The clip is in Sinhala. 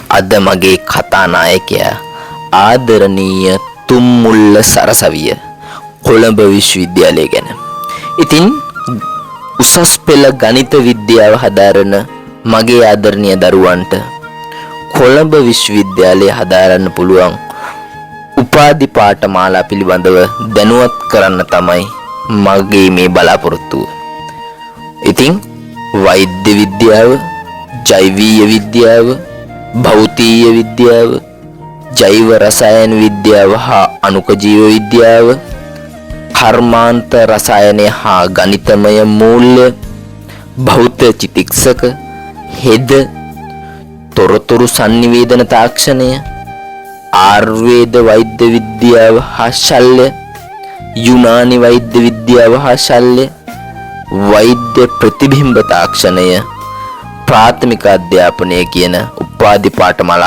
අද මගේ කතානායකයා ආදරණීය තුම්මුල්ල සරසවිය කොළඹ විශ්වවිද්‍යාලය ගැන. ඉතින් උසස් පෙළ ගණිත විද්‍යාව හදාරන මගේ ආදරණීය දරුවන්ට කොළඹ විශ්වවිද්‍යාලය හදාරන්න පුළුවන් උපාධි පාඨමාලා පිළිබඳව දැනුවත් කරන්න තමයි මගේ මේ බලාපොරොත්තුව. ඉතින් වෛද්‍ය විද්‍යාව, ජෛවීය විද්‍යාව, භෞතික විද්‍යාව, ජෛව රසායන විද්‍යාව හා අණුක ජීව විද්‍යාව, කර්මාන්ත රසායනය හා ගණිතමය මූල්‍ය, භෞතික චිකිත්සක, හෙද, තොරතුරු sannivedana තාක්ෂණය, ආයුර්වේද වෛද්‍ය විද්‍යාව හා ශල්‍ය, යුනානි වෛද්‍ය විද්‍යාව හා ශල්‍ය, වෛද්‍ය ප්‍රතිබිම්බ තාක්ෂණය, ප්‍රාථමික අධ්‍යාපනය කියන උපාධි පාඨමාලා